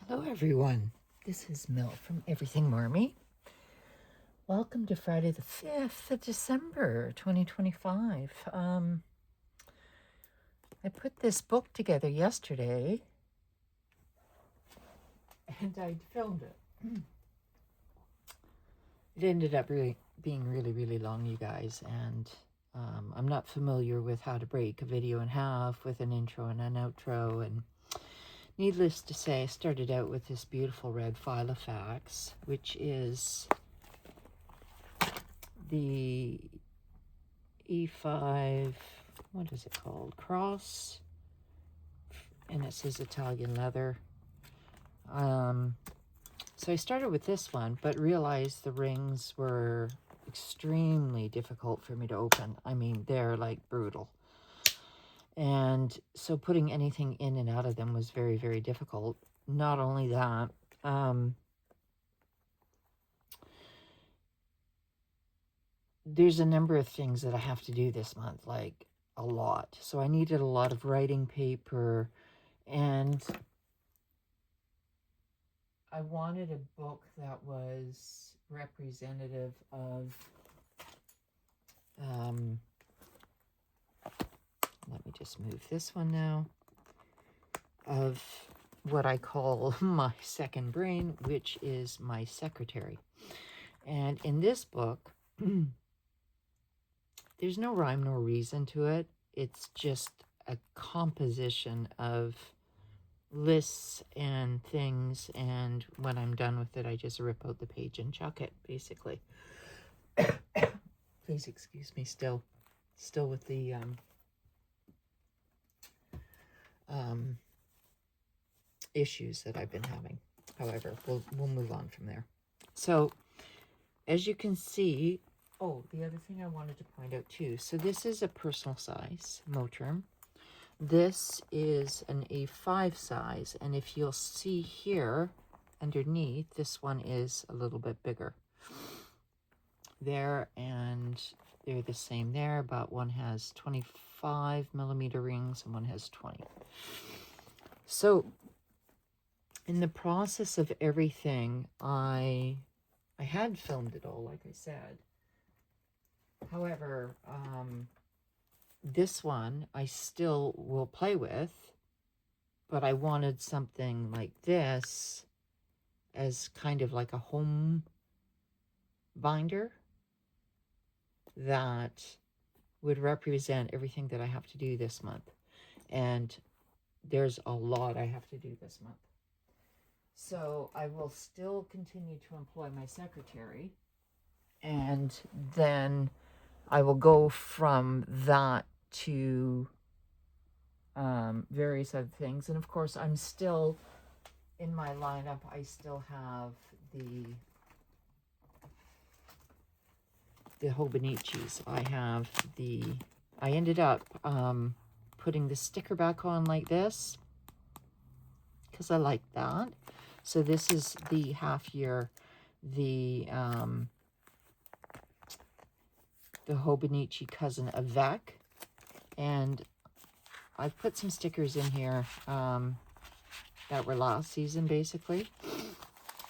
Hello everyone, this is Mel from Everything Marmy. Welcome to Friday the 5th of December 2025. I put this book together yesterday and I filmed it. It ended up being really long, you guys, and I'm not familiar with how to break a video in half with an intro and an outro, and needless to say, I started out with this beautiful red Filofax, which is the E5, what is it called? Cross, and it says Italian leather. So I started with this one, but realized the rings were extremely difficult for me to open. I mean, they're like brutal. And so putting anything in and out of them was very difficult. Not only that, there's a number of things that I have to do this month, like a lot. So I needed a lot of writing paper, and I wanted a book that was representative of, let me just move this one now, of what I call my second brain, which is my secretary. And in this book, there's no rhyme nor reason to it. It's just a composition of lists and things, and when I'm done with it, I just rip out the page and chuck it, basically. Please excuse me, still with the issues that I've been having. However, we'll move on from there. So as you can see, oh, the other thing I wanted to point out too, so this is a personal size Moterm. This is an A5 size, and if you'll see here underneath, this one is a little bit bigger there, and they're the same there, but one has 25 millimeter rings and one has 20. So in the process of everything, I had filmed it all, like I said. However, this one I still will play with, but I wanted something like this as kind of like a home binder that would represent everything that I have to do this month. And there's a lot I have to do this month. So I will still continue to employ my secretary, and then I will go from that to various other things. And of course, I'm still in my lineup. I still have the Hobonichis. I ended up putting the sticker back on like this because I like that. So this is the half year, the Hobonichi Cousin Avec, and I've put some stickers in here that were last season, basically.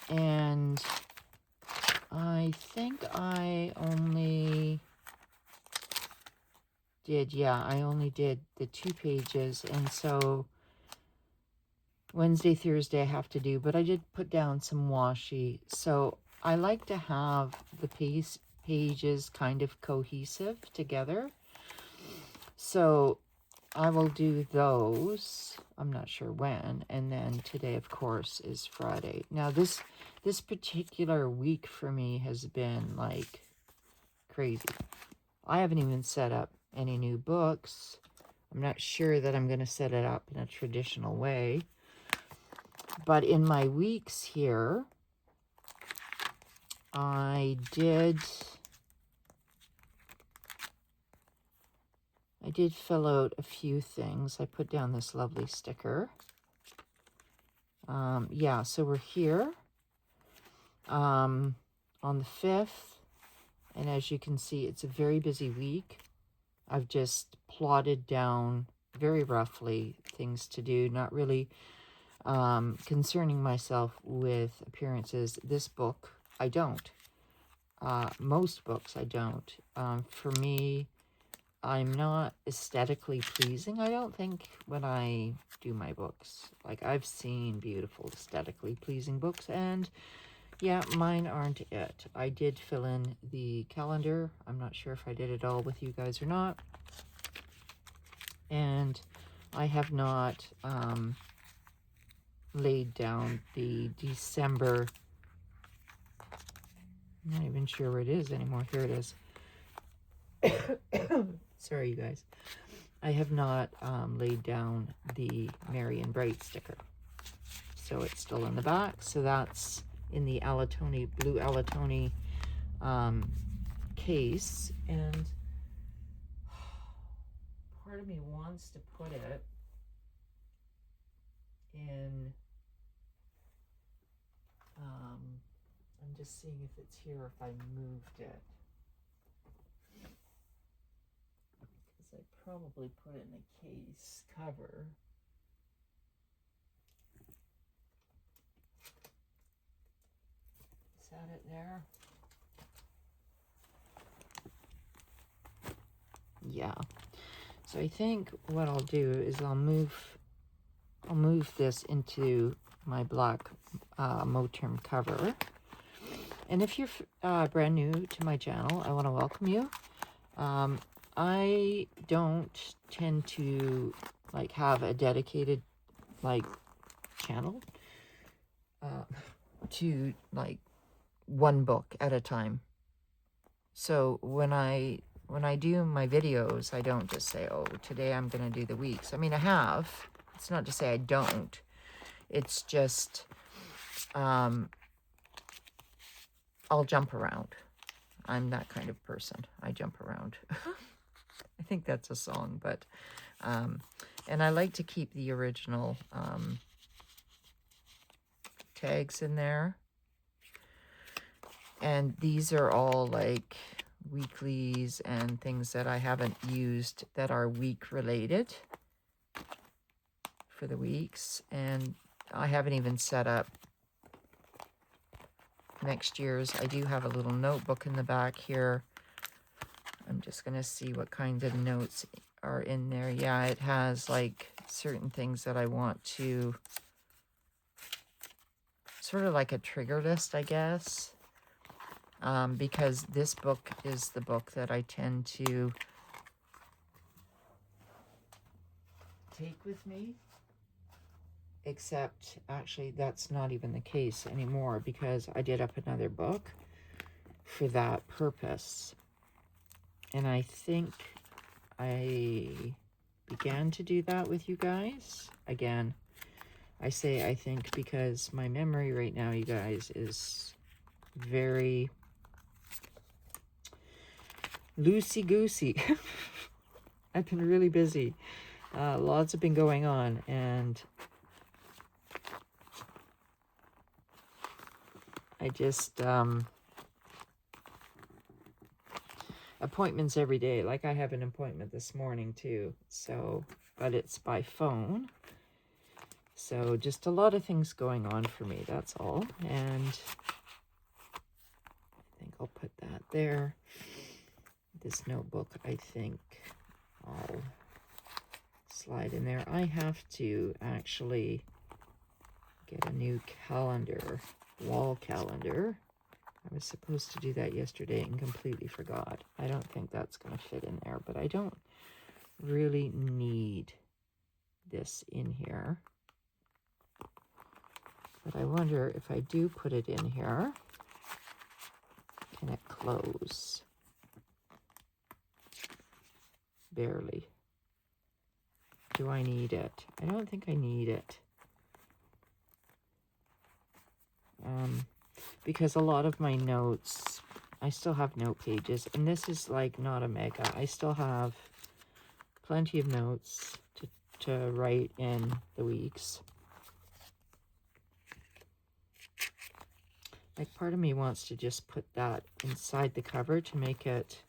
And I think I only did, I only did the 2 pages. And so Wednesday, Thursday I have to do, but I did put down some washi. So I like to have the pages kind of cohesive together. So I will do those. I'm not sure when. And then today, of course, is Friday. Now, this particular week for me has been like crazy. I haven't even set up any new books. I'm not sure that I'm going to set it up in a traditional way. But in my weeks here, I did fill out a few things. I put down this lovely sticker. Yeah, so we're here on the 5th, and as you can see, it's a very busy week. I've just plotted down very roughly things to do, not really concerning myself with appearances. This book, I don't. Most books, I don't. For me, I'm not aesthetically pleasing, I don't think, when I do my books. Like, I've seen beautiful, aesthetically pleasing books, and yeah, mine aren't it. I did fill in the calendar. I'm not sure if I did it all with you guys or not. And I have not laid down the December. I'm not even sure where it is anymore. Here it is. Sorry, you guys. I have not laid down the Merry and Bright sticker. So it's still in the back. So that's in the Alatone, blue Alatone case. And part of me wants to put it in, I'm just seeing if it's here, if I moved it. Because I probably put it in the case cover. Is that it there? Yeah. So I think what I'll do is I'll move this into my black Moterm cover. And if you're brand new to my channel, I want to welcome you. I don't tend to like have a dedicated like channel to like one book at a time. So when I do my videos, I don't just say, oh, today I'm going to do the weeks. I mean, I have. It's not to say I don't. It's just I'll jump around. I'm that kind of person. I jump around. I think that's a song, but and I like to keep the original tags in there. And these are all like weeklies and things that I haven't used that are week related for the weeks. And I haven't even set up next year's. I do have a little notebook in the back here. I'm just going to see what kinds of notes are in there. Yeah, it has like certain things that I want to, sort of like a trigger list, I guess. Because this book is the book that I tend to take with me. Except, actually, that's not even the case anymore because I did up another book for that purpose. And I think I began to do that with you guys. Again, I say I think because my memory right now, you guys, is very loosey-goosey. I've been really busy. Lots have been going on, and I just appointments every day. Like I have an appointment this morning too, so, but it's by phone. So just a lot of things going on for me, that's all. And I think I'll put that there. This notebook, I think I'll slide in there. I have to actually get a new calendar, wall calendar. I was supposed to do that yesterday and completely forgot. I don't think that's going to fit in there, but I don't really need this in here. But I wonder if I do put it in here, can it close? Barely. Do I need it? I don't think I need it. Because a lot of my notes, I still have note pages, and this is like not a mega. I still have plenty of notes to write in the weeks. Like part of me wants to just put that inside the cover to make it.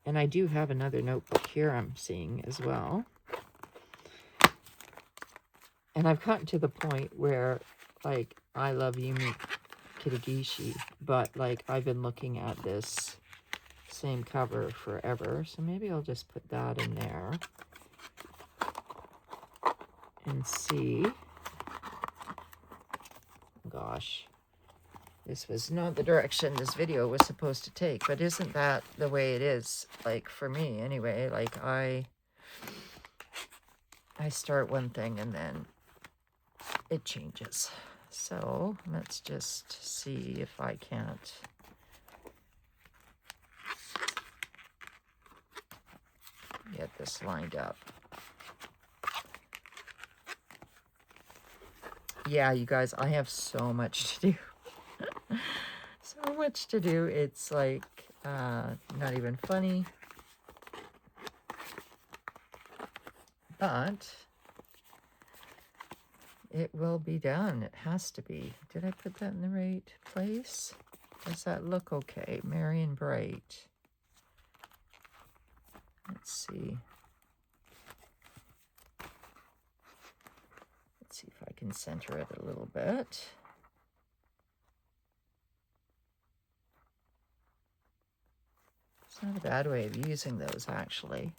And I do have another notebook here I'm seeing as well. And I've gotten to the point where, like, I love Yumi Kitagishi, but, like, I've been looking at this same cover forever. So maybe I'll just put that in there and see. Gosh, this was not the direction this video was supposed to take, but isn't that the way it is? Like, for me anyway, like I start one thing and then it changes. So let's just see if I can't get this lined up. Yeah, you guys, I have so much to do. So much to do. It's like not even funny. But it will be done. It has to be. Did I put that in the right place? Does that look okay? Marion Bright. Let's see. Let's see if I can center it a little bit. It's not a bad way of using those, actually.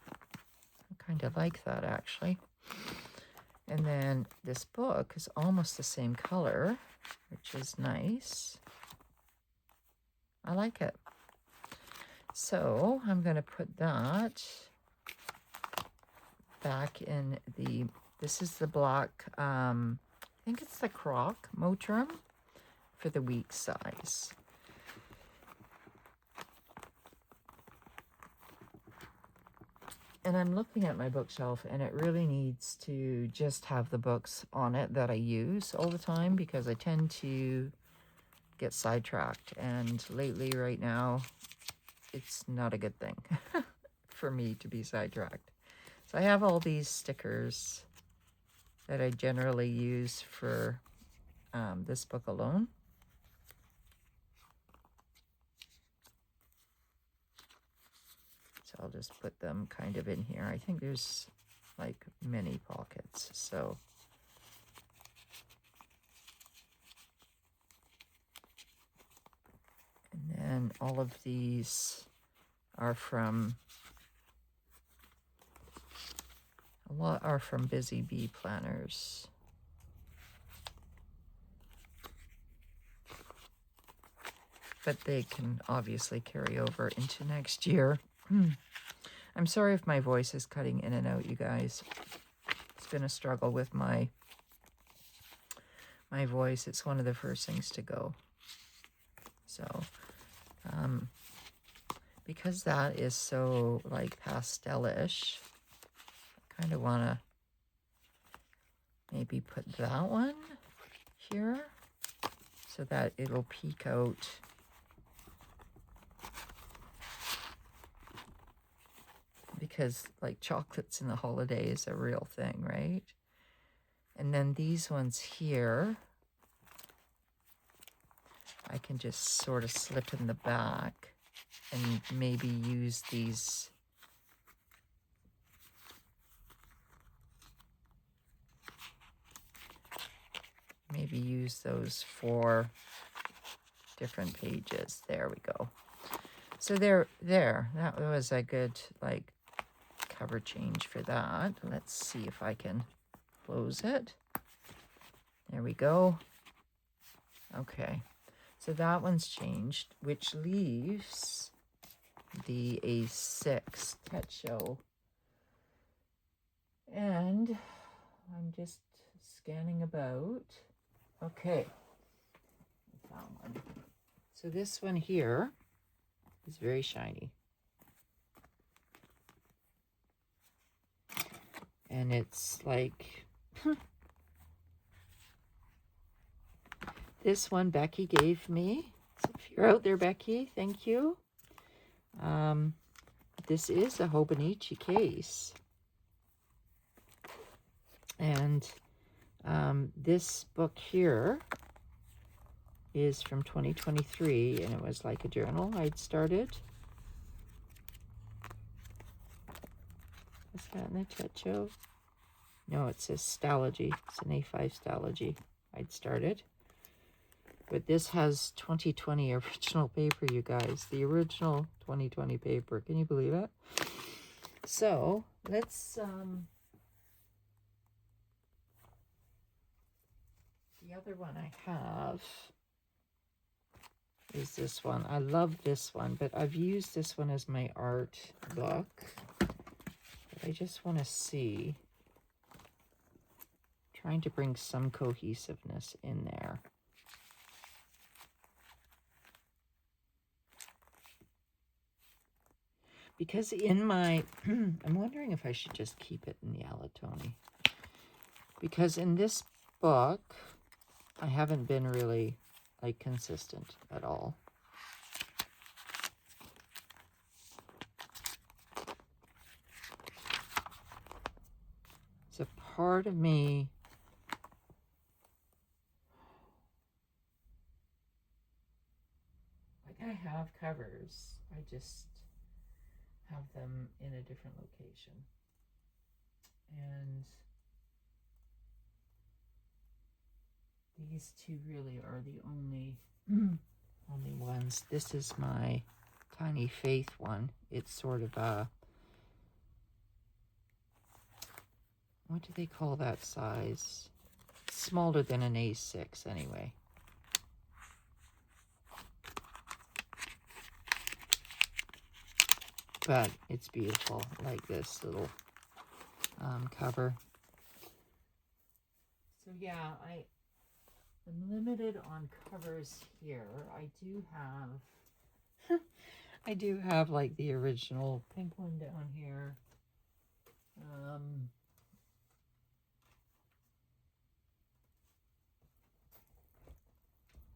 I kind of like that, actually. And then this book is almost the same color, which is nice. I like it. So I'm going to put that back in the, this is the black, I think it's the Croc Motrum for the week size. And I'm looking at my bookshelf, and it really needs to just have the books on it that I use all the time, because I tend to get sidetracked. And lately, right now, it's not a good thing for me to be sidetracked. So I have all these stickers that I generally use for this book alone. So I'll just put them kind of in here. I think there's like many pockets, so. And then all of these are from, a lot are from Busy Bee Planners. But they can obviously carry over into next year. I'm sorry if my voice is cutting in and out, you guys. It's been a struggle with my voice. It's one of the first things to go. So, because that is so like pastelish, I kind of want to maybe put that one here so that it'll peek out. Because like chocolates in the holiday is a real thing, right? And then these ones here, I can just sort of slip in the back and maybe use these. Maybe use those for different pages. There we go. So there, that was a good like cover change for that. Let's see if I can close it. There we go. Okay, so that one's changed, which leaves the A6 Techo. And I'm just scanning about. Okay, I found one. So this one here is very shiny. And it's like, this one Becky gave me. So if you're out there, Becky, thank you. This is a Hobonichi case. And this book here is from 2023, and it was like a journal I'd started. Is that in the Techo? No, it says Stalogy. It's an A5 Stalogy I'd started. But this has 2020 original paper, you guys. The original 2020 paper. Can you believe it? So, let's... the other one I have is this one. I love this one, but I've used this one as my art book. But I just want to see... trying to bring some cohesiveness in there. Because in my, I'm wondering if I should just keep it in the Alatoni. Because in this book, I haven't been really, like, consistent at all. It's a part of me, like, I have covers. I just have them in a different location. And these two really are the only ones. This is my Tiny Faith one. It's sort of a, what do they call that size? Smaller than an A6 anyway. But it's beautiful, like this little cover. So yeah, I'm limited on covers here. I do have like the original pink one down here.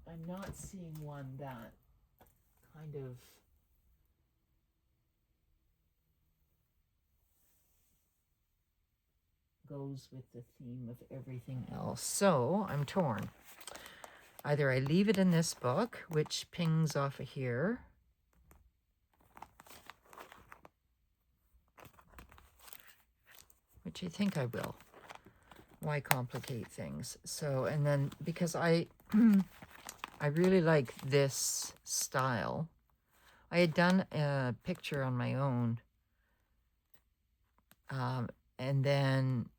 I'm not seeing one that kind of goes with the theme of everything else. So I'm torn. Either I leave it in this book, which pings off of here, which I think I will. Why complicate things? So, and then because I really like this style. I had done a picture on my own, and then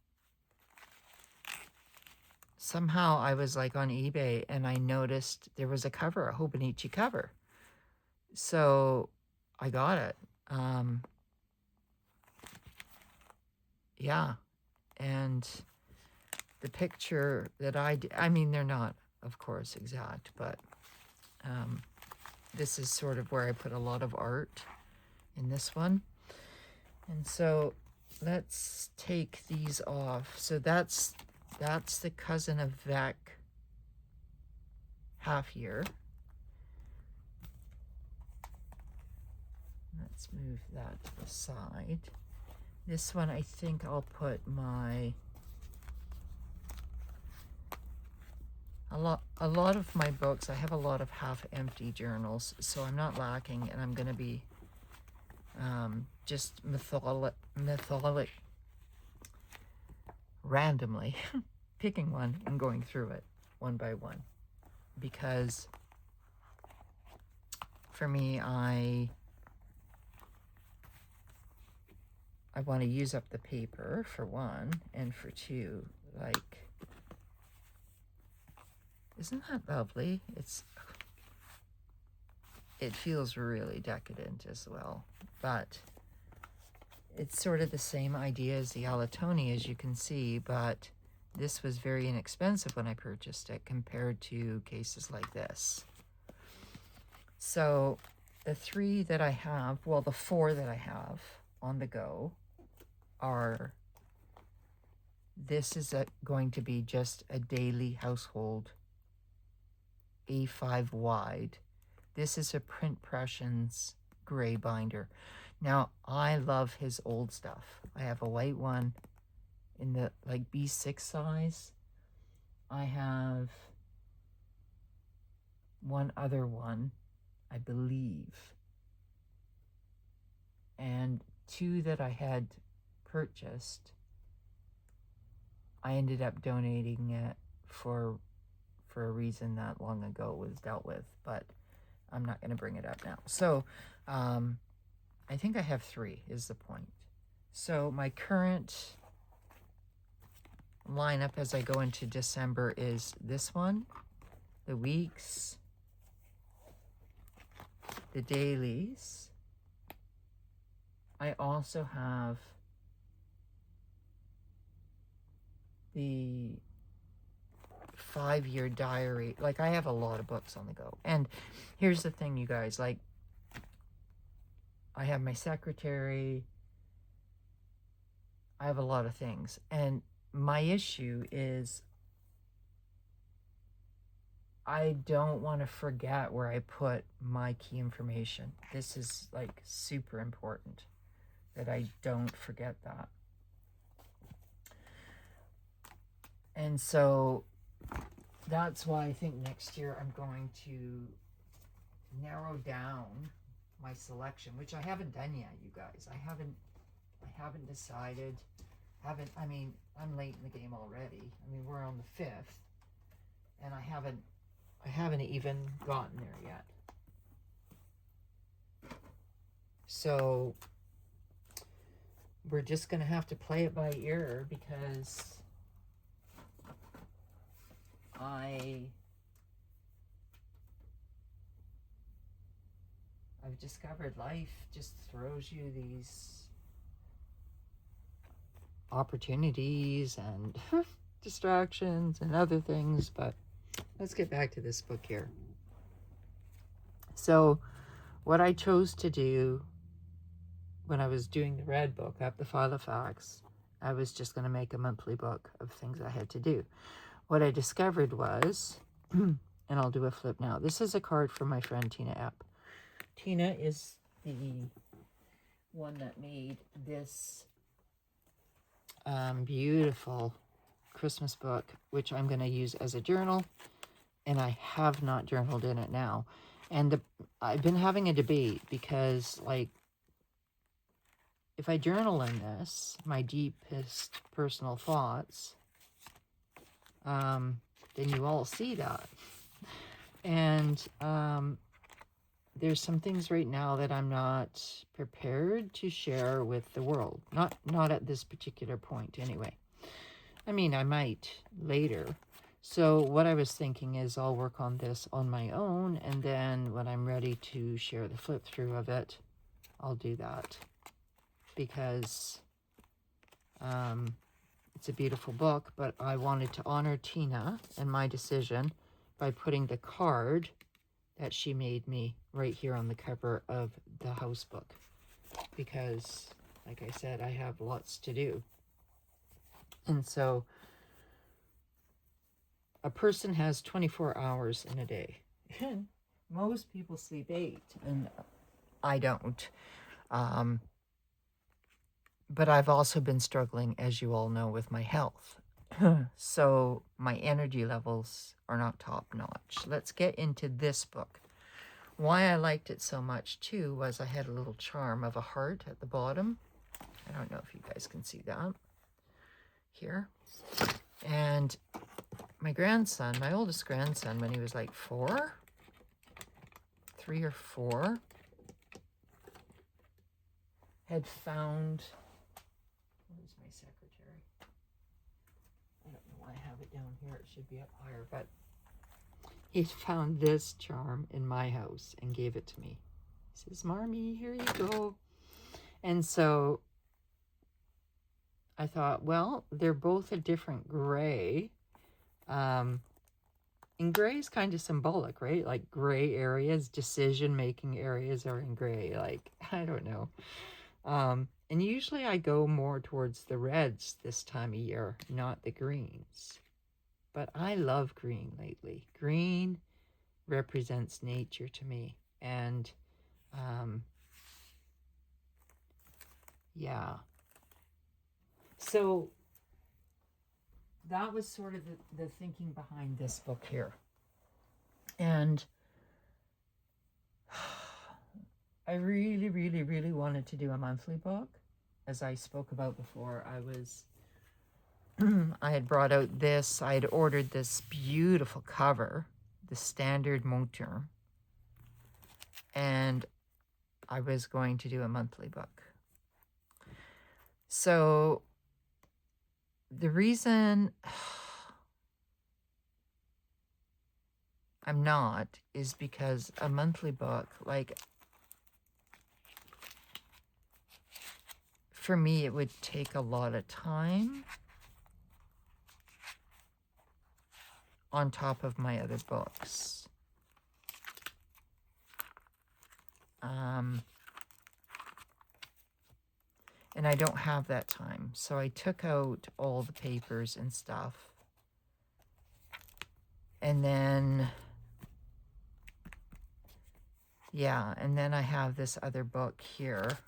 somehow I was like on eBay and I noticed there was a cover, a Hobonichi cover. So I got it. Yeah. And the picture that I mean, they're not, of course, exact, but this is sort of where I put a lot of art in this one. And so let's take these off. So that's the Cousin of Vec half year. Let's move that to the side. This one, I think I'll put a lot of my books, I have a lot of half-empty journals, so I'm not lacking, and I'm going to be just methodic, randomly picking one and going through it one by one. Because for me, I want to use up the paper, for one, and for two, like, isn't that lovely? It feels really decadent as well, but it's sort of the same idea as the Alatoni, as you can see, but this was very inexpensive when I purchased it compared to cases like this. So the three that I have, well, the four that I have on the go are, this is going to be just a daily household A5 wide. This is a Print Pressions gray binder. Now, I love his old stuff. I have a white one in the like B6 size. I have one other one, I believe, and two that I had purchased I ended up donating it for a reason that long ago was dealt with, but I'm not going to bring it up now. So I think I have 3 is the point. So my current lineup as I go into December is this one, the weeks, the dailies. I also have the 5-year diary. Like, I have a lot of books on the go. And here's the thing, you guys, like, I have my secretary, I have a lot of things. And my issue is I don't want to forget where I put my key information. This is like super important that I don't forget that. And so that's why I think next year I'm going to narrow down my selection, which I haven't done yet, you guys. I haven't decided. I mean, I'm late in the game already. I mean, we're on the 5th, and I haven't even gotten there yet. So we're just gonna have to play it by ear, because I've discovered life just throws you these opportunities and distractions and other things. But let's get back to this book here. So what I chose to do when I was doing the red book, Up the File of Facts, I was just going to make a monthly book of things I had to do. What I discovered was, and I'll do a flip now. This is a card from my friend Tina Epp. Tina is the one that made this beautiful Christmas book, which I'm going to use as a journal, and I have not journaled in it now. And I've been having a debate, because, like, if I journal in this, my deepest personal thoughts, then you all see that. And there's some things right now that I'm not prepared to share with the world. Not at this particular point, anyway. I mean, I might later. So what I was thinking is I'll work on this on my own, and then when I'm ready to share the flip through of it, I'll do that. Because it's a beautiful book, but I wanted to honor Tina and my decision by putting the card that she made me right here on the cover of the house book. Because, like I said, I have lots to do. And so a person has 24 hours in a day. Most people sleep 8, and I don't. But I've also been struggling, as you all know, with my health. So my energy levels are not top notch. Let's get into this book. Why I liked it so much too was I had a little charm of a heart at the bottom. I don't know if you guys can see that here. And my grandson, my oldest grandson, when he was like 3 or 4, had found, where's my secretary? I don't know why I have it down here. It should be up higher, but he found this charm in my house and gave it to me. He says, "Marmy, here you go." And so I thought, well, they're both a different gray. And gray is kind of symbolic, right? Like gray areas, decision-making areas are in gray. Like, I don't know. And usually I go more towards the reds this time of year, not the greens. But I love green lately. Green represents nature to me. And, yeah. So that was sort of the thinking behind this book here. And I really, really, really wanted to do a monthly book. As I spoke about before, I was I had brought out this. I had ordered this beautiful cover, the Standard Monture, and I was going to do a monthly book. So the reason I'm not is because a monthly book, like, for me, it would take a lot of time on top of my other books. And I don't have that time. So I took out all the papers and stuff. And then, yeah, and then I have this other book here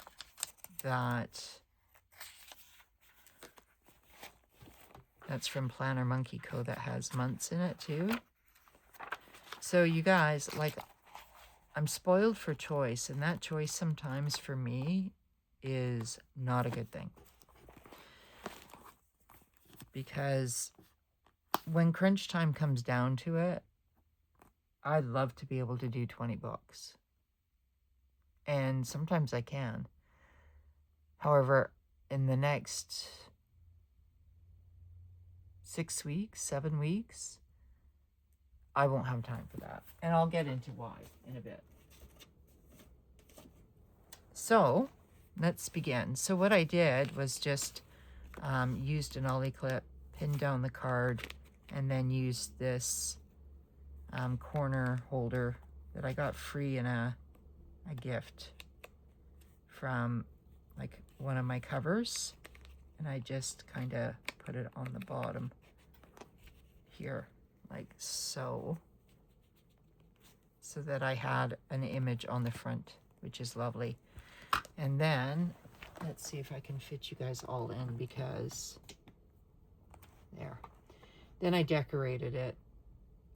that's from Planner Monkey Co. that has months in it too. So you guys, like, I'm spoiled for choice, and that choice sometimes for me is not a good thing. Because when crunch time comes down to it, I'd love to be able to do 20 books. And sometimes I can. However, in the next 6 weeks, 7 weeks, I won't have time for that. And I'll get into why in a bit. So, let's begin. So what I did was just used an ollie clip, pinned down the card, and then used this corner holder that I got free in a gift from like one of my covers. And I just kind of put it on the bottom here, like so that I had an image on the front, which is lovely. And then, let's see if I can fit you guys all in, because there. Then I decorated it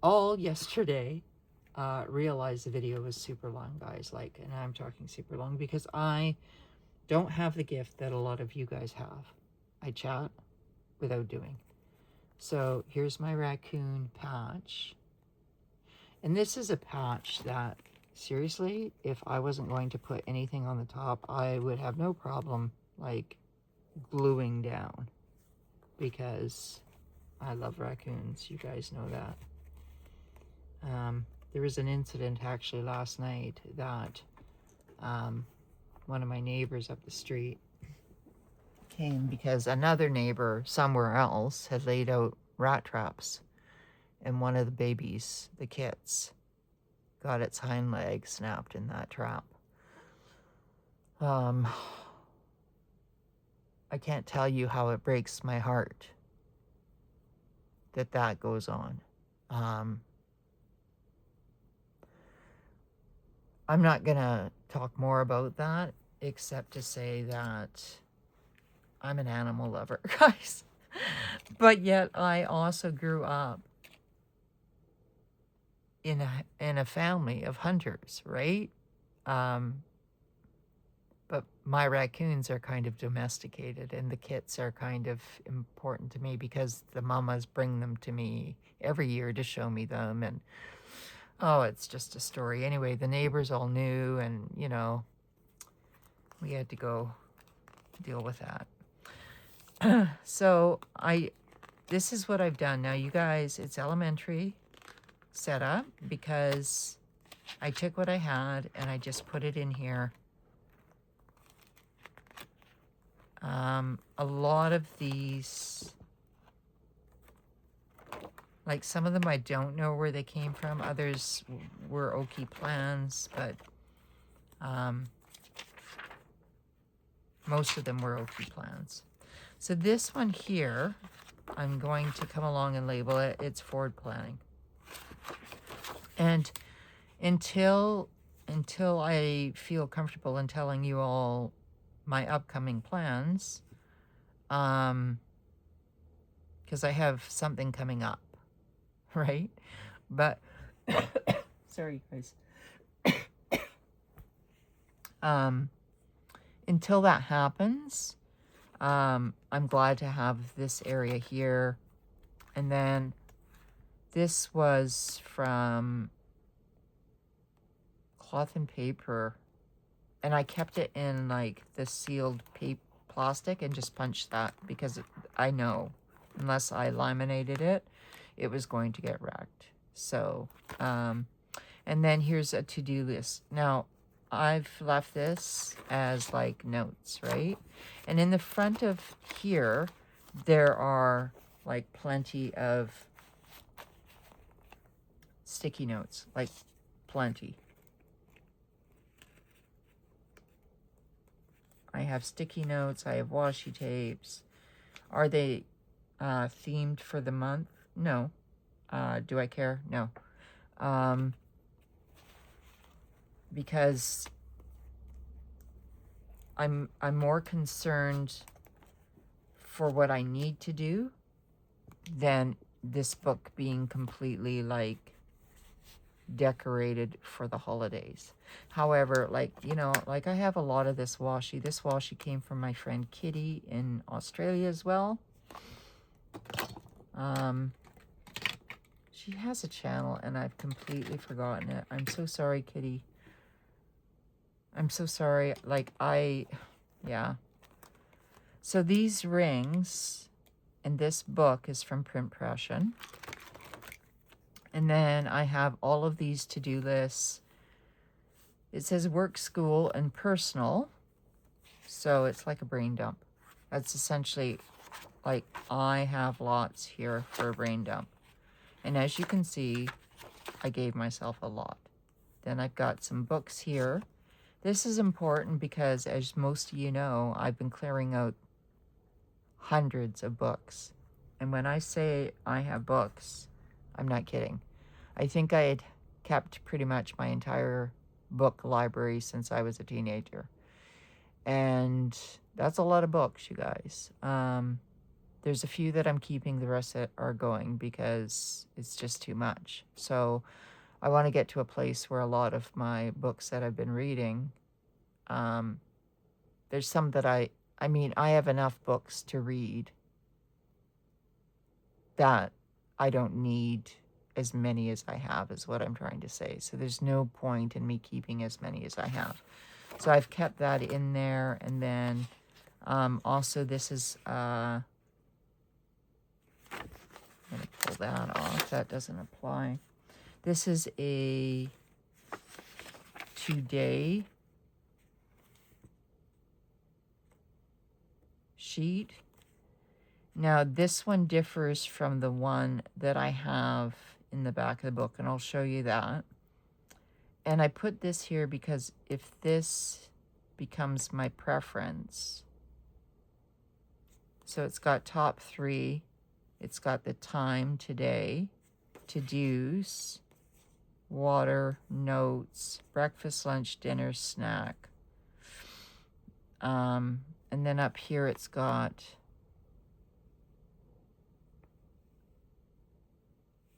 all yesterday. Realized the video was super long, guys. Like, and I'm talking super long because I don't have the gift that a lot of you guys have. I chat without doing. So here's my raccoon patch. And this is a patch that, seriously, if I wasn't going to put anything on the top, I would have no problem, like, gluing down. Because I love raccoons. You guys know that. There was an incident, actually, last night that one of my neighbors up the street came because another neighbor somewhere else had laid out rat traps. And one of the babies, the kits, got its hind leg snapped in that trap. I can't tell you how it breaks my heart that goes on. I'm not going to talk more about that, except to say that I'm an animal lover, guys. But yet I also grew up in a family of hunters, right? But my raccoons are kind of domesticated, and the kits are kind of important to me because the mamas bring them to me every year to show me them. And oh, it's just a story. Anyway, the neighbors all knew, and, you know, we had to go deal with that. So this is what I've done. Now, you guys, it's elementary setup because I took what I had and I just put it in here. A lot of these, like some of them I don't know where they came from. Others were Oki plans, but most of them were Oki plans. So this one here, I'm going to come along and label it. It's forward planning. And until I feel comfortable in telling you all my upcoming plans, because I have something coming up, right? But sorry, guys. Until that happens, I'm glad to have this area here. And then this was from Cloth and Paper. And I kept it in like the sealed plastic and just punched that because I know unless I laminated it, it was going to get wrecked. So, and then here's a to-do list. Now, I've left this as like notes, right? And in the front of here, there are like plenty of sticky notes, like plenty. I have sticky notes, I have washi tapes. Are they themed for the month? No. Do I care? No. Because I'm more concerned for what I need to do than this book being completely like decorated for the holidays. However, like, you know, like I have a lot of this washi. This washi came from my friend Kitty in Australia as well. She has a channel and I've completely forgotten it. I'm so sorry, Kitty. I'm so sorry. Like, yeah. So these rings and this book is from Printpression. And then I have all of these to-do lists. It says work, school, and personal. So it's like a brain dump. That's essentially like I have lots here for a brain dump. And as you can see, I gave myself a lot. Then I've got some books here. This is important because, as most of you know, I've been clearing out hundreds of books. And when I say I have books, I'm not kidding. I think I had kept pretty much my entire book library since I was a teenager. And that's a lot of books, you guys. There's a few that I'm keeping, the rest that are going because it's just too much. So I want to get to a place where a lot of my books that I've been reading, there's some that I mean, I have enough books to read that I don't need as many as I have, is what I'm trying to say. So there's no point in me keeping as many as I have. So I've kept that in there. And then also this is, I'm going to pull that off. That doesn't apply. This is a today sheet. Now this one differs from the one that I have in the back of the book, and I'll show you that. And I put this here because if this becomes my preference, so it's got top 3, it's got the time today, to-dos, water, notes, breakfast, lunch, dinner, snack. And then up here it's got,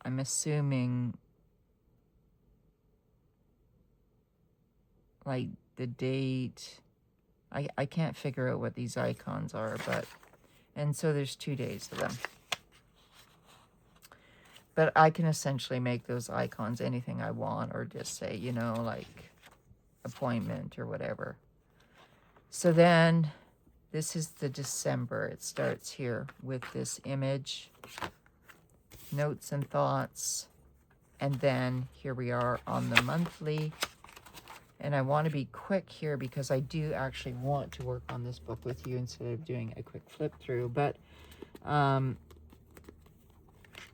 I'm assuming, like the date. I can't figure out what these icons are, but, and so there's 2 days of them. But I can essentially make those icons anything I want, or just say, you know, like appointment or whatever. So then this is the December. It starts here with this image, notes and thoughts. And then here we are on the monthly. And I want to be quick here because I do actually want to work on this book with you instead of doing a quick flip through. But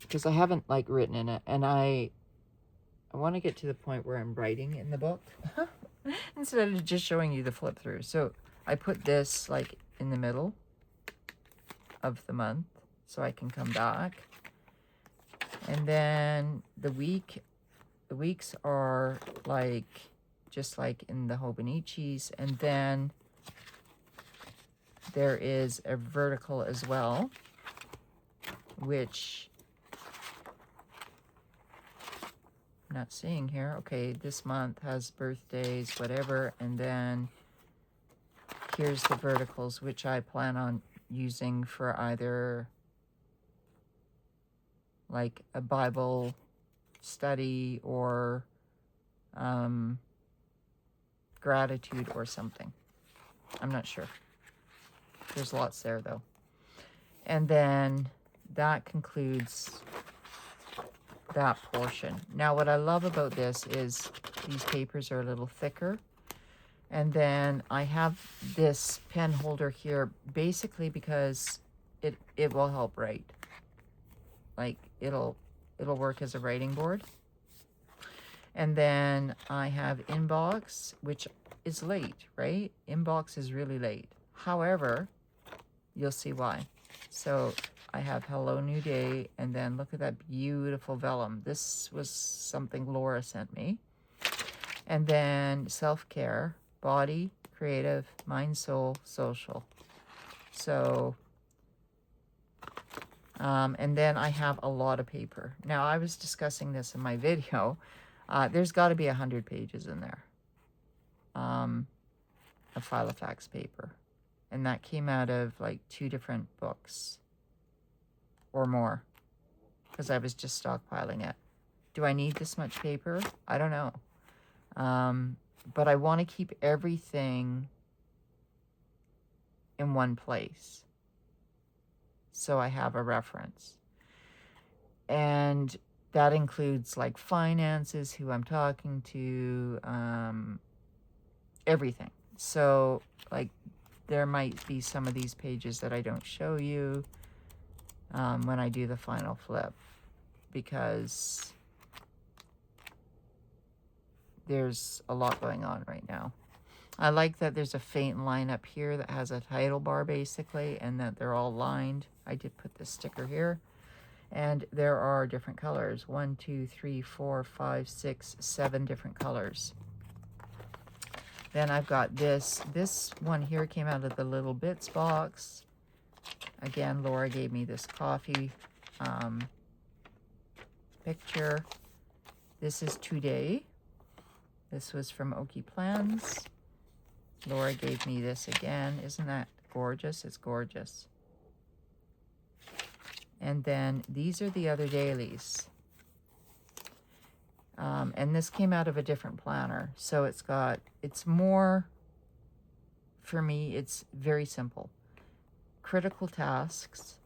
because I haven't like written in it, and I want to get to the point where I'm writing in the book instead of just showing you the flip through. So I put this like in the middle of the month so I can come back. And then the weeks are like just like in the Hobonichis, and then there is a vertical as well, which I'm not seeing here. Okay, this month has birthdays, whatever, and then here's the verticals, which I plan on using for either like a Bible study or gratitude or something. I'm not sure. There's lots there though. And then that concludes that portion. Now what I love about this is these papers are a little thicker. And then I have this pen holder here basically because it will help write. Like it'll work as a writing board. And then I have inbox, which is late, right? Inbox is really late. However, you'll see why. So I have Hello New Day, and then look at that beautiful vellum. This was something Laura sent me. And then self-care, body, creative, mind, soul, social. So, and then I have a lot of paper. Now, I was discussing this in my video. There's got to be 100 pages in there of Filofax paper. And that came out of like 2 different books or more because I was just stockpiling it. Do I need this much paper? I don't know. But I want to keep everything in one place so I have a reference. And that includes like finances, who I'm talking to, everything. So like there might be some of these pages that I don't show you when I do the final flip because there's a lot going on right now. I like that there's a faint line up here that has a title bar basically, and that they're all lined. I did put this sticker here. And there are different colors. 1, 2, 3, 4, 5, 6, 7 different colors. Then I've got this. This one here came out of the Little Bits box. Again, Laura gave me this coffee picture. This is Today. This was from Oki Plans. Laura gave me this again. Isn't that gorgeous? It's gorgeous. And then these are the other dailies. And this came out of a different planner. So it's more, for me, it's very simple. Critical tasks,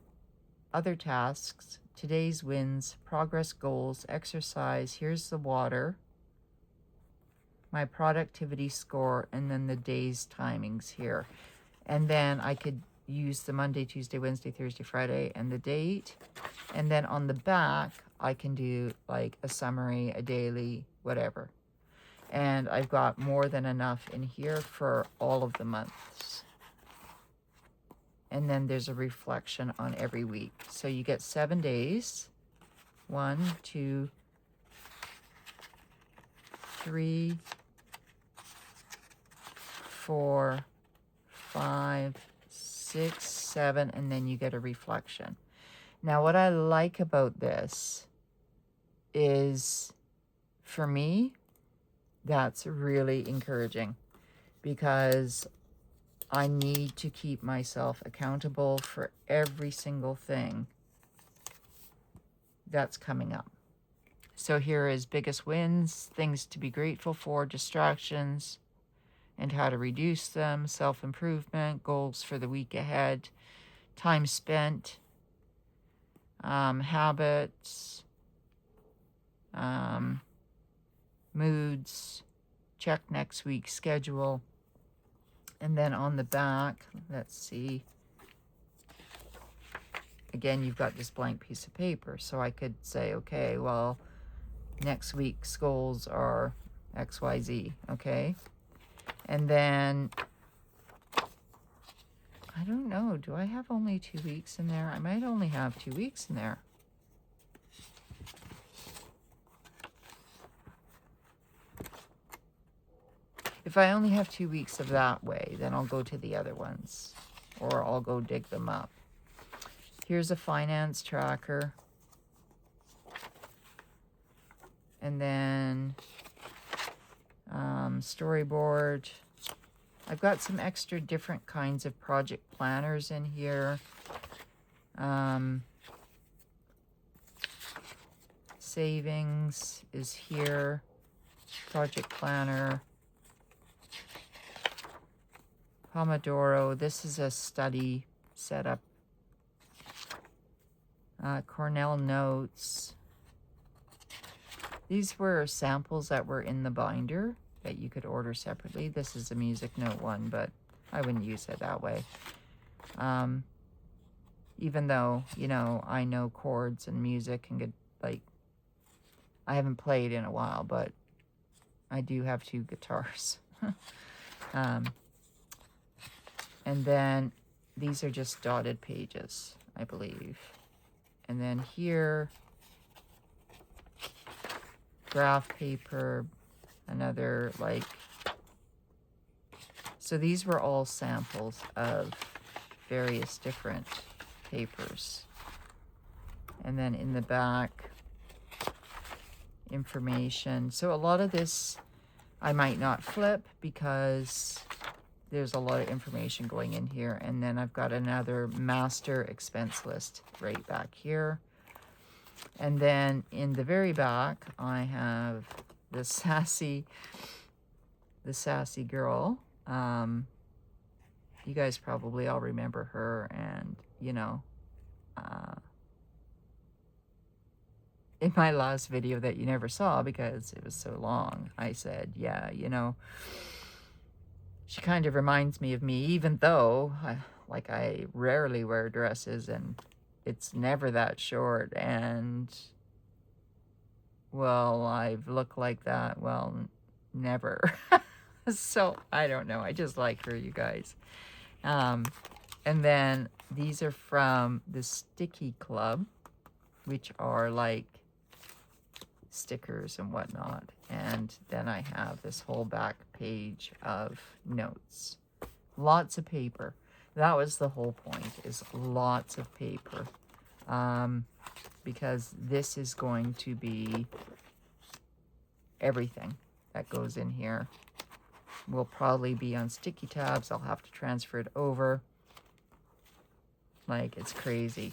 other tasks, today's wins, progress goals, exercise, here's the water, my productivity score, and then the day's timings here. And then I could use the Monday, Tuesday, Wednesday, Thursday, Friday, and the date. And then on the back, I can do like a summary, a daily, whatever. And I've got more than enough in here for all of the months. And then there's a reflection on every week. So you get 7 days. 1, 2, 3, 4, 5, 6, 7, and then you get a reflection. Now, what I like about this is, for me, that's really encouraging because I need to keep myself accountable for every single thing that's coming up. So here is biggest wins, things to be grateful for, distractions, and how to reduce them, self-improvement, goals for the week ahead, time spent, habits, moods, check next week's schedule. And then on the back, let's see, again, you've got this blank piece of paper. So I could say, okay, well, next week's goals are XYZ, okay? And then, I don't know, do I have only 2 weeks in there? I might only have 2 weeks in there. If I only have 2 weeks of that way, then I'll go to the other ones, or I'll go dig them up. Here's a finance tracker. And then storyboard. I've got some extra different kinds of project planners in here. Savings is here. Project planner. Pomodoro. This is a study setup. Cornell Notes. These were samples that were in the binder that you could order separately. This is a music note one, but I wouldn't use it that way. Even though, you know, I know chords and music and get, like, I haven't played in a while, but I do have 2 guitars. And then these are just dotted pages, I believe. And then here, graph paper, another, like, so these were all samples of various different papers. And then in the back, information. So a lot of this I might not flip because there's a lot of information going in here. And then I've got another master expense list right back here. And then in the very back, I have the sassy girl. You guys probably all remember her, and, you know, in my last video that you never saw because it was so long, I said, yeah, you know, she kind of reminds me of me, even though I rarely wear dresses and it's never that short, and, well, I've looked like that, well, never. So I don't know, I just like her, you guys. And then these are from the Sticky Club, which are like stickers and whatnot. And then I have this whole back page of notes. Lots of paper. That was the whole point, is lots of paper. Because this is going to be everything that goes in here. Will probably be on sticky tabs. I'll have to transfer it over. Like, it's crazy.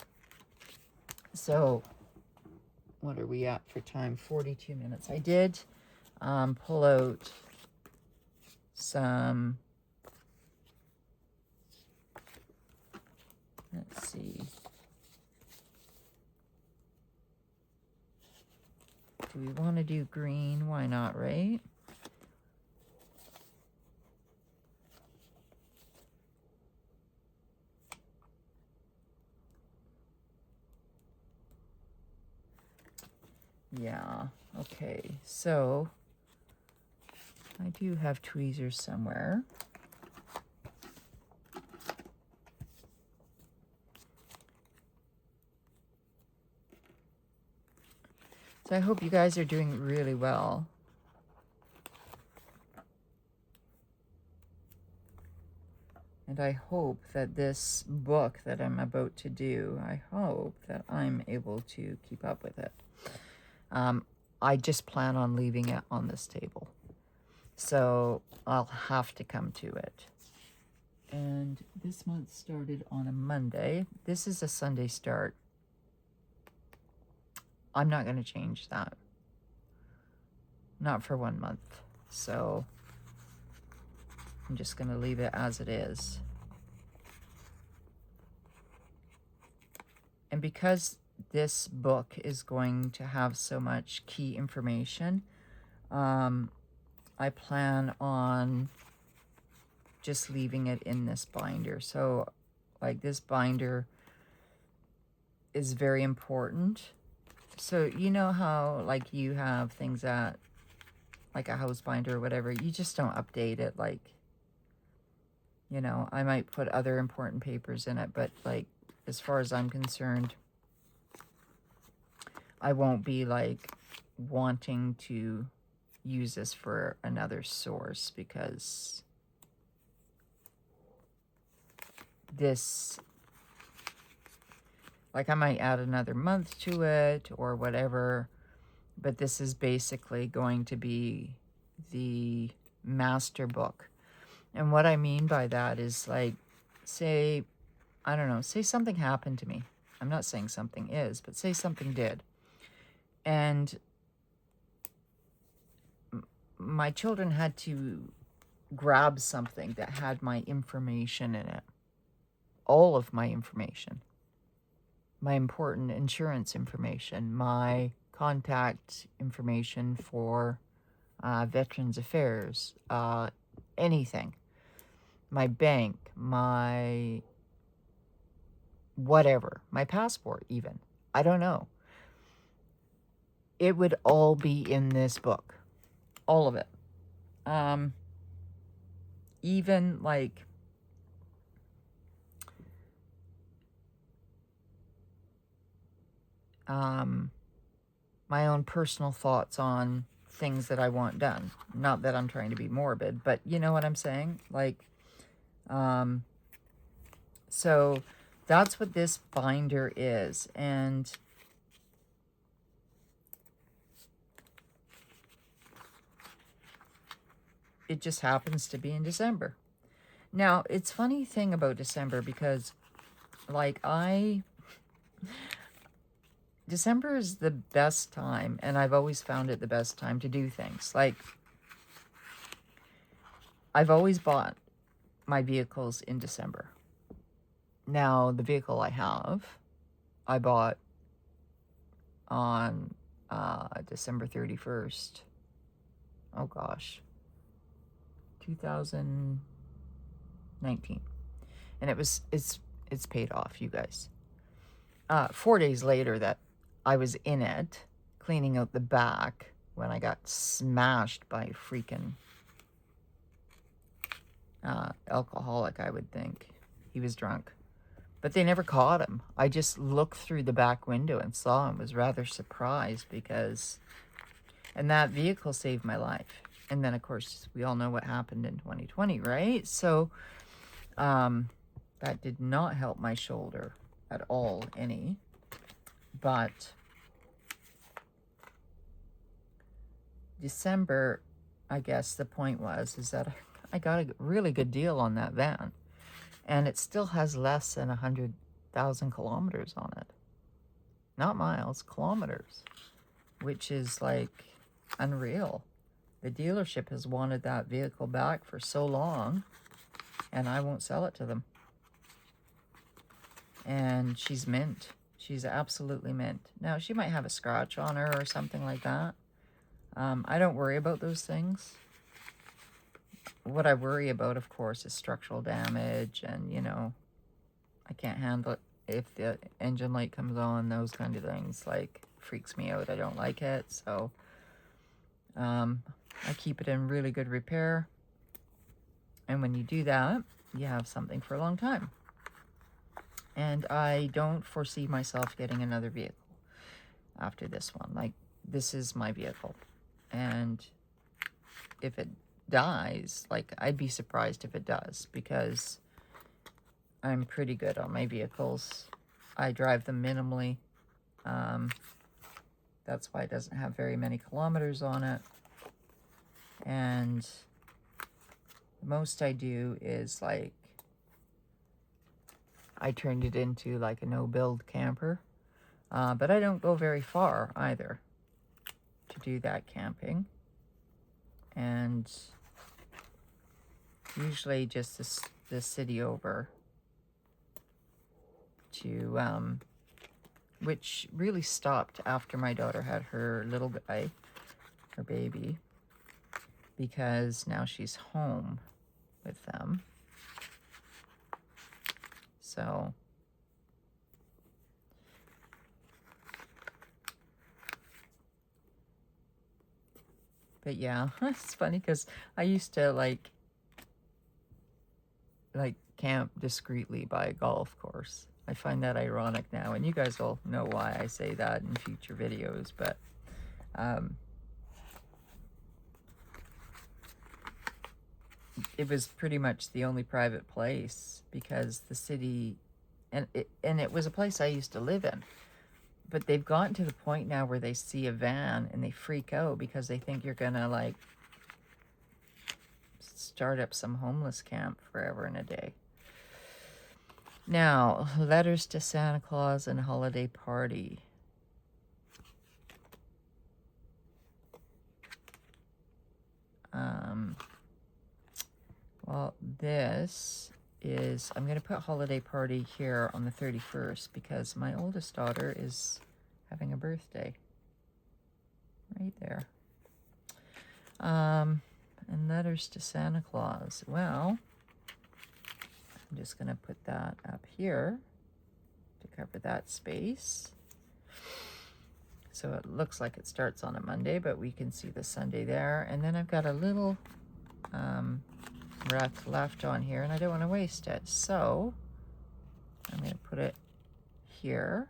So, what are we at for time? 42 minutes. I did pull out some, let's see. Do we want to do green? Why not, right? Yeah, okay, so I do have tweezers somewhere. So I hope you guys are doing really well. And I hope that this book that I'm about to do, I hope that I'm able to keep up with it. I just plan on leaving it on this table. So I'll have to come to it. And this month started on a Monday. This is a Sunday start. I'm not going to change that. Not for 1 month. So I'm just going to leave it as it is. And because this book is going to have so much key information, I plan on just leaving it in this binder. So, like, this binder is very important. So, you know how, like, you have things that, like a house binder or whatever, you just don't update it. Like, you know, I might put other important papers in it, but, like, as far as I'm concerned, I won't be, like, wanting to use this for another source, because this, like, I might add another month to it or whatever, but this is basically going to be the master book. And what I mean by that is like, say, I don't know, say something happened to me. I'm not saying something is, but say something did. And my children had to grab something that had my information in it. All of my information. My important insurance information, my contact information for Veterans Affairs, anything. My bank, my whatever, my passport even. I don't know. It would all be in this book. All of it. Even like my own personal thoughts on things that I want done. Not that I'm trying to be morbid, but you know what I'm saying? Like, so that's what this binder is. And it just happens to be in December. Now, it's funny thing about December because, like, December is the best time, and I've always found it the best time to do things. Like, I've always bought my vehicles in December. Now, the vehicle I have, I bought on December 31st. Oh, gosh. 2019. And it's paid off, you guys. 4 days later that I was in it, cleaning out the back, when I got smashed by a freaking alcoholic, I would think. He was drunk. But they never caught him. I just looked through the back window and saw him. Was rather surprised because... And that vehicle saved my life. And then, of course, we all know what happened in 2020, right? So, that did not help my shoulder at all, any. But December, I guess the point is that I got a really good deal on that van. And it still has less than 100,000 kilometers on it. Not miles, kilometers. Which is like unreal. The dealership has wanted that vehicle back for so long, and I won't sell it to them. And she's mint. She's absolutely mint. Now, she might have a scratch on her or something like that. I don't worry about those things. What I worry about, of course, is structural damage, and, you know, I can't handle it if the engine light comes on, those kind of things, like, freaks me out. I don't like it, so I keep it in really good repair. And when you do that, you have something for a long time. And I don't foresee myself getting another vehicle after this one. Like, this is my vehicle. And if it dies, like, I'd be surprised if it does, because I'm pretty good on my vehicles. I drive them minimally. That's why it doesn't have very many kilometers on it. And the most I do is, like, I turned it into like a no-build camper. But I don't go very far either to do that camping. And usually just the city over to, which really stopped after my daughter had her little guy, her baby, because now she's home with them. So but yeah, it's funny because I used to like camp discreetly by a golf course. I find that ironic now, and you guys will know why I say that in future videos, but it was pretty much the only private place because the city, and it was a place I used to live in. But they've gotten to the point now where they see a van and they freak out because they think you're gonna like start up some homeless camp forever and a day. Now, letters to Santa Claus and holiday party. Well, this is, I'm going to put holiday party here on the 31st because my oldest daughter is having a birthday. Right there. And letters to Santa Claus. Well, I'm just going to put that up here to cover that space. So it looks like it starts on a Monday, but we can see the Sunday there. And then I've got a little wreath left on here, and I don't want to waste it. So I'm going to put it here.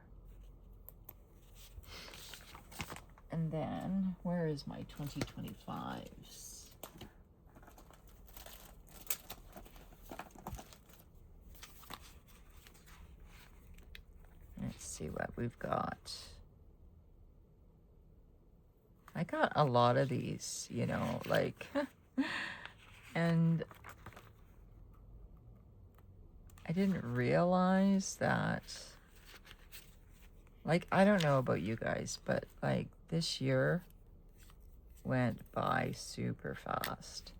And then, where is my 2025s? Let's see what we've got. I got a lot of these, you know, like, and I didn't realize that, like, I don't know about you guys, but like this year went by super fast.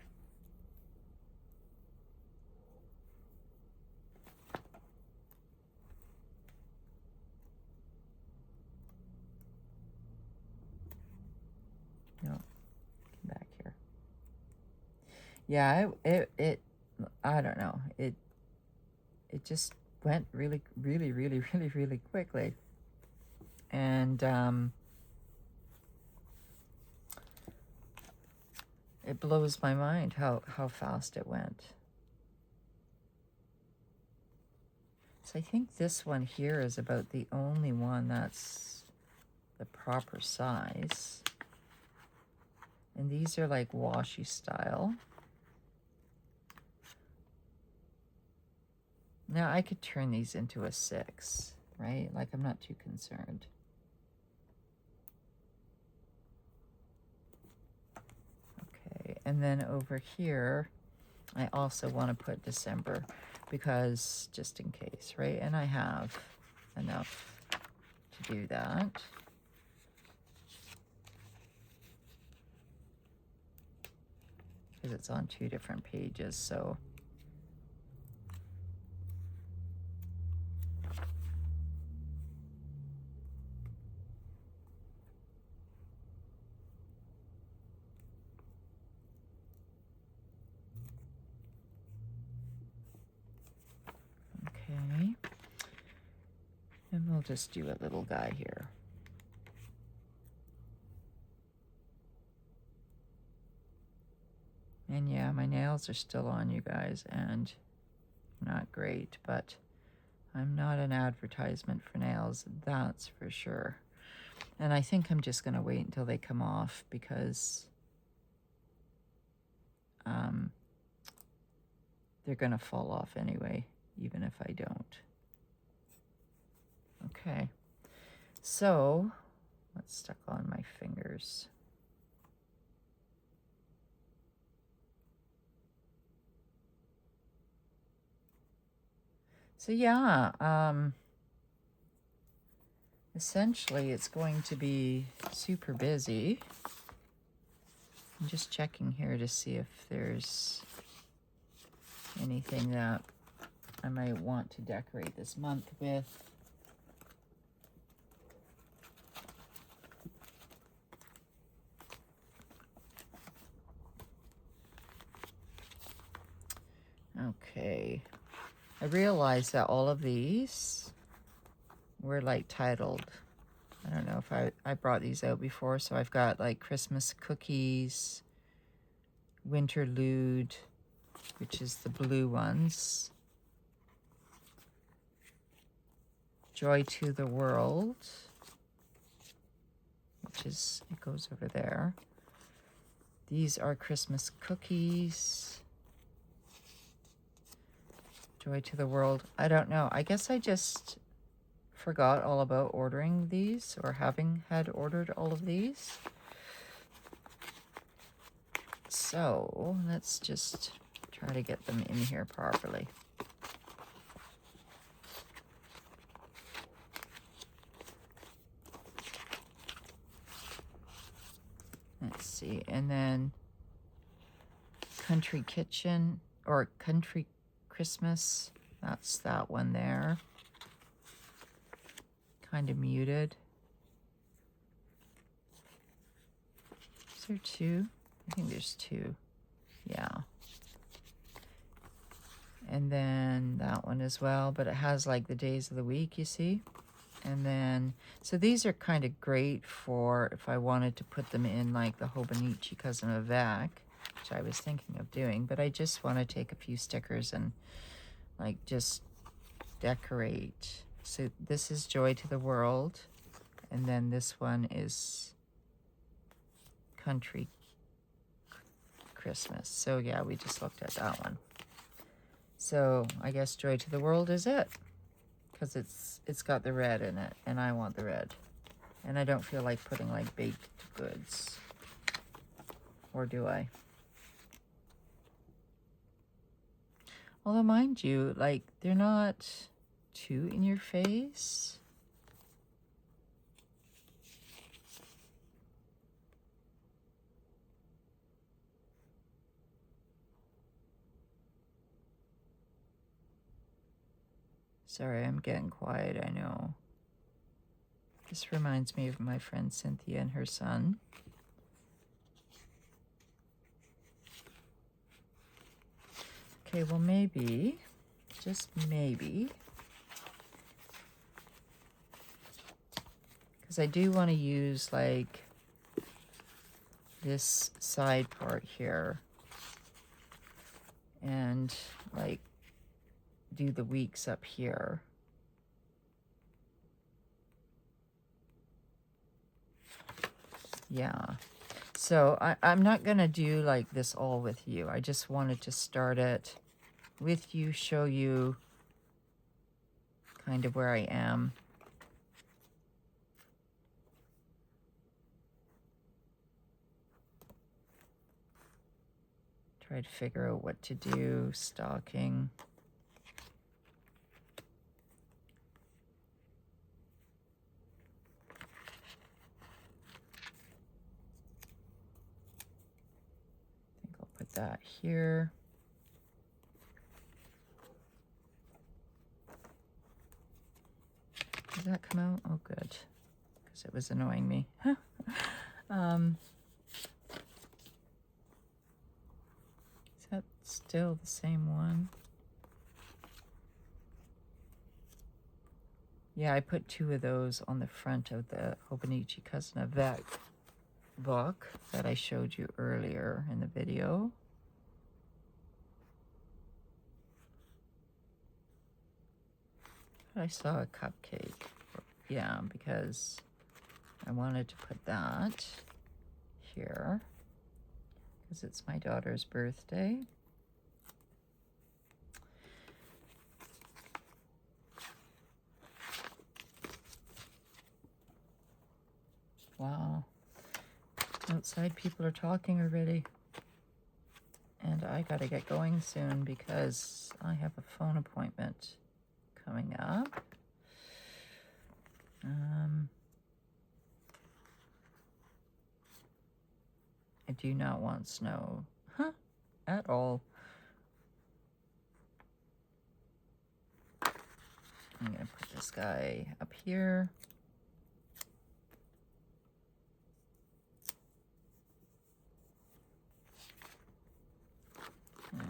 No, come back here. Yeah, it I don't know. It just went really quickly. And it blows my mind how fast it went. So I think this one here is about the only one that's the proper size. And these are like washi style. Now I could turn these into a 6, right? Like I'm not too concerned. Okay, and then over here, I also want to put December because just in case, right? And I have enough to do that. Because it's on 2 different pages, so. Okay. And we'll just do a little guy here. And yeah, my nails are still on, you guys, and not great, but I'm not an advertisement for nails, that's for sure. And I think I'm just going to wait until they come off because they're going to fall off anyway, even if I don't. Okay, so what's stuck on my fingers? So yeah, essentially it's going to be super busy. I'm just checking here to see if there's anything that I might want to decorate this month with. Okay, I realized that all of these were like titled. I don't know if I brought these out before, so I've got like Christmas cookies, Winterlude, which is the blue ones, Joy to the World, which is, it goes over there. These are Christmas cookies, Joy to the World. I don't know. I guess I just forgot all about ordering these or having had ordered all of these. So let's just Try to get them in here properly. Let's see, and then Country Kitchen or Country Christmas. That's that one there. Kind of muted. Is there two? I think there's two. Yeah. And then that one as well, but it has like the days of the week, you see? And then, so these are kind of great for if I wanted to put them in like the Hobonichi Cousin of Vac, which I was thinking of doing, but I just want to take a few stickers and like just decorate. So this is Joy to the World, and then this one is Country Christmas. So yeah, we just looked at that one. So I guess Joy to the World is it, because it's got the red in it, and I want the red. And I don't feel like putting like baked goods. Or do I? Although mind you, like they're not too in your face. Sorry, I'm getting quiet, I know. This reminds me of my friend Cynthia and her son. Okay, well maybe, just maybe, because I do want to use like this side part here and like do the weeks up here. Yeah. So I'm not going to do like this all with you. I just wanted to start it with you, show you kind of where I am. Try to figure out what to do, stocking. I think I'll put that here. Did that come out? Oh, good. Because it was annoying me. Is that still the same one? Yeah, I put two of those on the front of the Hobonichi Cousin of Vac book that I showed you earlier in the video. I saw a cupcake. Yeah, because I wanted to put that here because it's my daughter's birthday. Wow. Outside people are talking already. And I gotta get going soon because I have a phone appointment coming up. I do not want snow, at all. I'm gonna put this guy up here.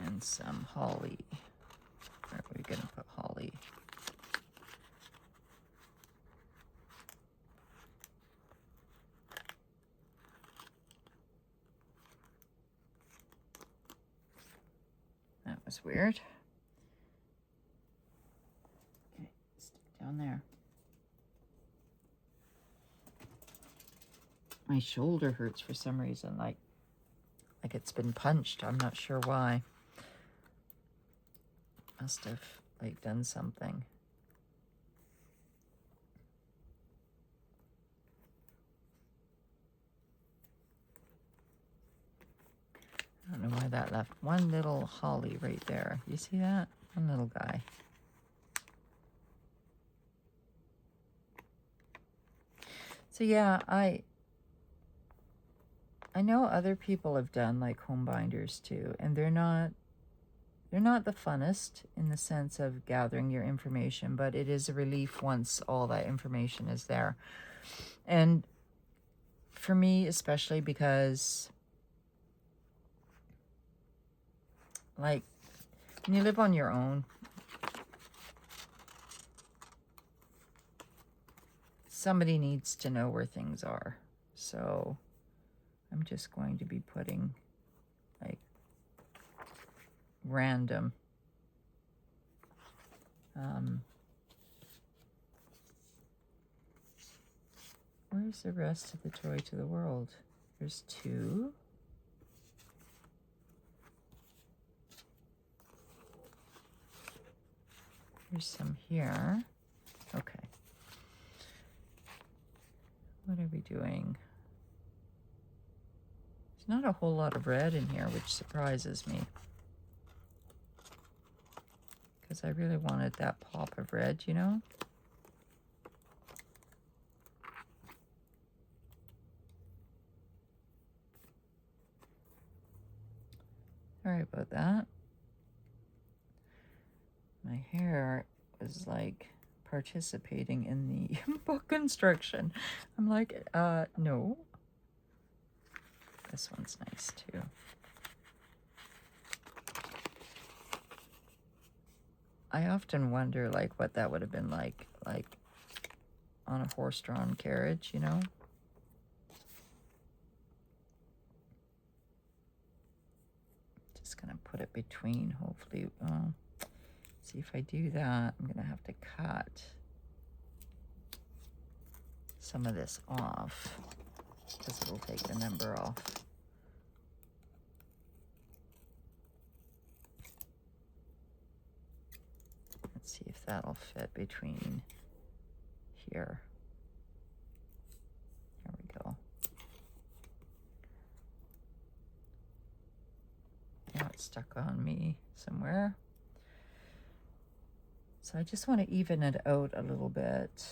And some holly. Where are we gonna put holly? That was weird. Okay, stick down there. My shoulder hurts for some reason, like it's been punched. I'm not sure why. Must have like done something. I don't know why of that left. One little holly right there. You see that? One little guy. So yeah, I know other people have done like home binders too, and they're not the funnest in the sense of gathering your information, but it is a relief once all that information is there. And for me, especially because like when you live on your own, somebody needs to know where things are. So I'm just going to be putting like random where's the rest of the Joy to the World? There's 2. There's some here. Okay. What are we doing? There's not a whole lot of red in here, which surprises me. Because I really wanted that pop of red, you know? Sorry about that. My hair was like participating in the book construction. I'm like, no. This one's nice too. I often wonder like what that would have been like on a horse-drawn carriage, you know? Just gonna put it between, hopefully. See if I do that, I'm gonna have to cut some of this off because it'll take the number off. Let's see if that'll fit between here. There we go. Now it's stuck on me somewhere. So I just want to even it out a little bit.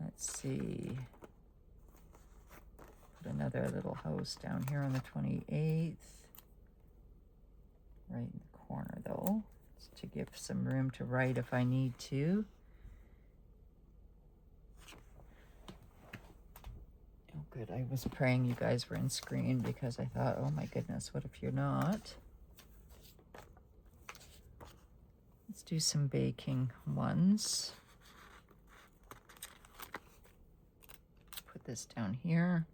Let's see. Put another little house down here on the 28th. Right in the corner though, just to give some room to write if I need to. Oh good, I was praying you guys were in screen because I thought, oh my goodness, what if you're not? Let's do some baking ones. Put this down here.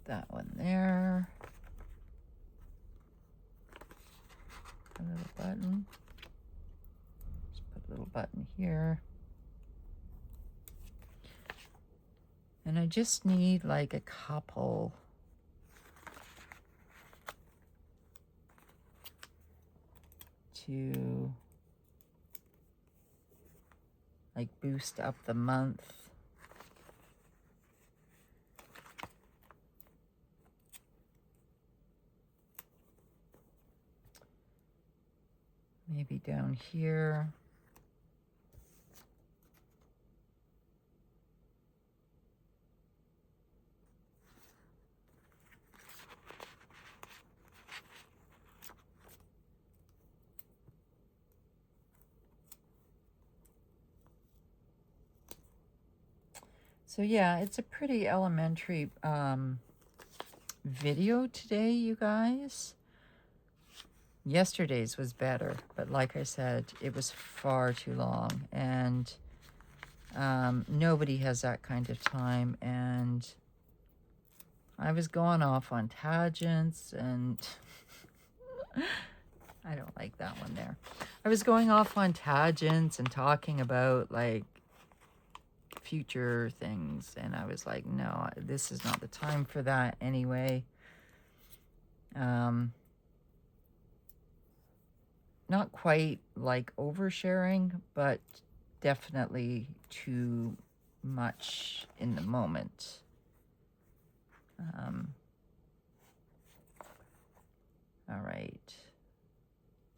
Put that one there. A little button. Just put a little button here. And I just need like a couple to like boost up the month. Maybe down here. So yeah, it's a pretty elementary video today, you guys. Yesterday's was better, but like I said, it was far too long, and nobody has that kind of time, and I was going off on tangents, and I don't like that one there. I was going off on tangents and talking about like future things. And I was like, no, this is not the time for that anyway. Not quite like oversharing, but definitely too much in the moment. All right.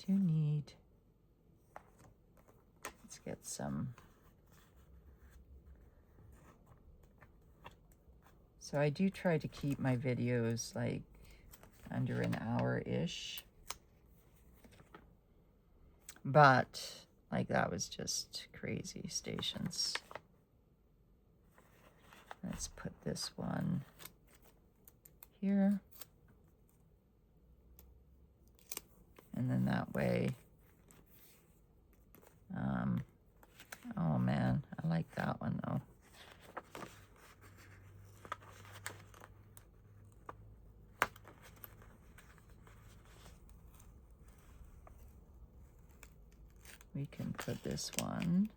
Do need, let's get some. So I do try to keep my videos like under an hour-ish. But like that was just crazy stations. Let's put this one here. And then that way, oh man, I like that one though. We can put this one.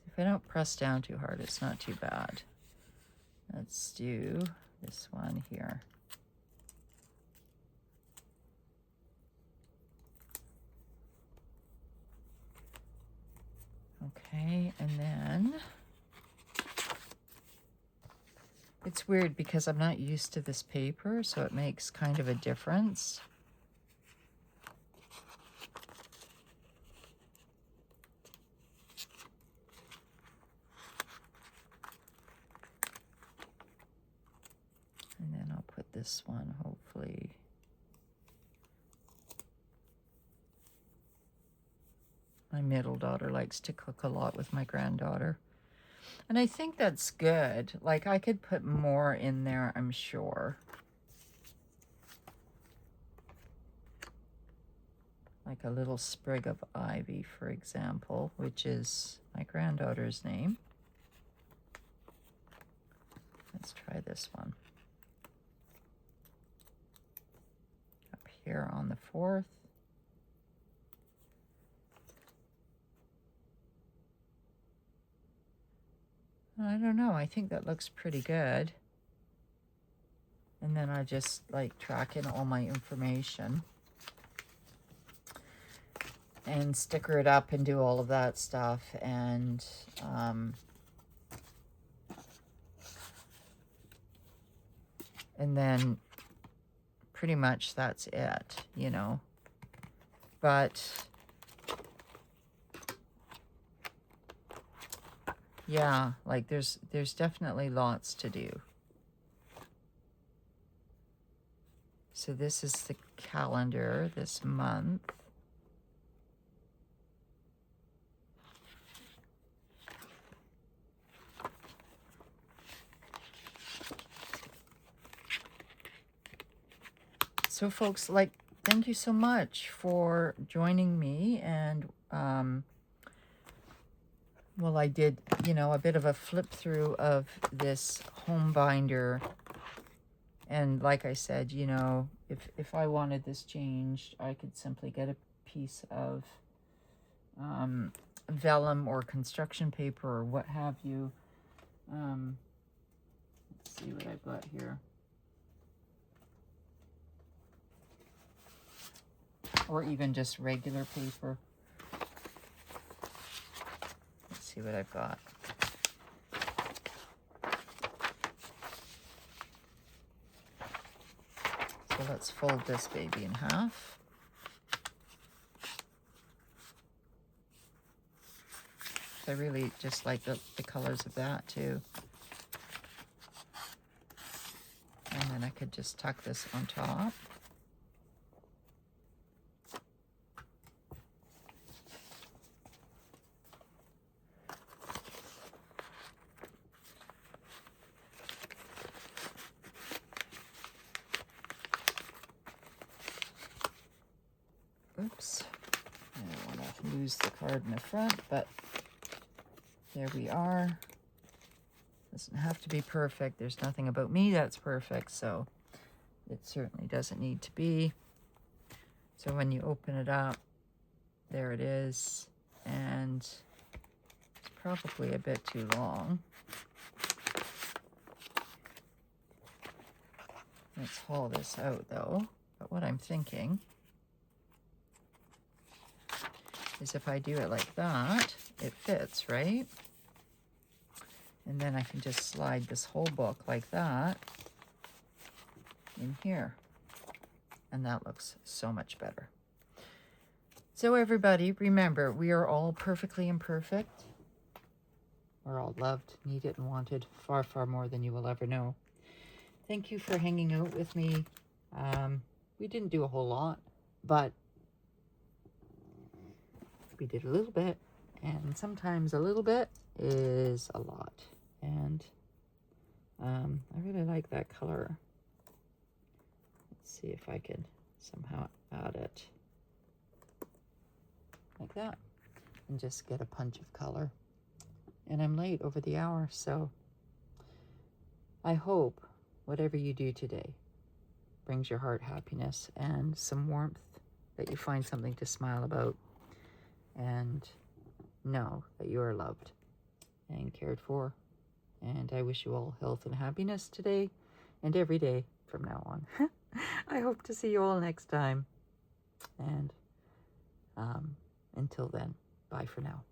If I don't press down too hard, it's not too bad. Let's do this one here. Okay, and then it's weird because I'm not used to this paper, so it makes kind of a difference. And then I'll put this one, hopefully. My middle daughter likes to cook a lot with my granddaughter. And I think that's good. Like, I could put more in there, I'm sure. Like a little sprig of ivy, for example, which is my granddaughter's name. Let's try this one. Up here on the 4th. I don't know. I think that looks pretty good. And then I just like track in all my information and sticker it up and do all of that stuff. And then pretty much that's it, you know. But yeah, like there's definitely lots to do. So this is the calendar this month. So folks, like, thank you so much for joining me. And well, I did, you know, a bit of a flip through of this home binder. And like I said, you know, if I wanted this changed, I could simply get a piece of vellum or construction paper or what have you. Let's see what I've got here. Or even just regular paper. Let's see what I've got. So let's fold this baby in half. I really just like the colors of that too. And then I could just tuck this on top. Oops, I don't want to lose the card in the front, but there we are. Doesn't have to be perfect. There's nothing about me that's perfect, so it certainly doesn't need to be. So when you open it up, There it is. And it's probably a bit too long. Let's haul this out though. But what I'm thinking is if I do it like that, it fits, right? And then I can just slide this whole book like that in here. And that looks so much better. So everybody, remember, we are all perfectly imperfect. We're all loved, needed, and wanted far, far more than you will ever know. Thank you for hanging out with me. We didn't do a whole lot, but we did a little bit. And sometimes a little bit is a lot. And I really like that color. Let's see if I can somehow add it like that and just get a punch of color. And I'm late over the hour, so I hope whatever you do today brings your heart happiness and some warmth, that you find something to smile about and know that you are loved and cared for. And I wish you all health and happiness today and every day from now on. I hope to see you all next time. And until then, bye for now.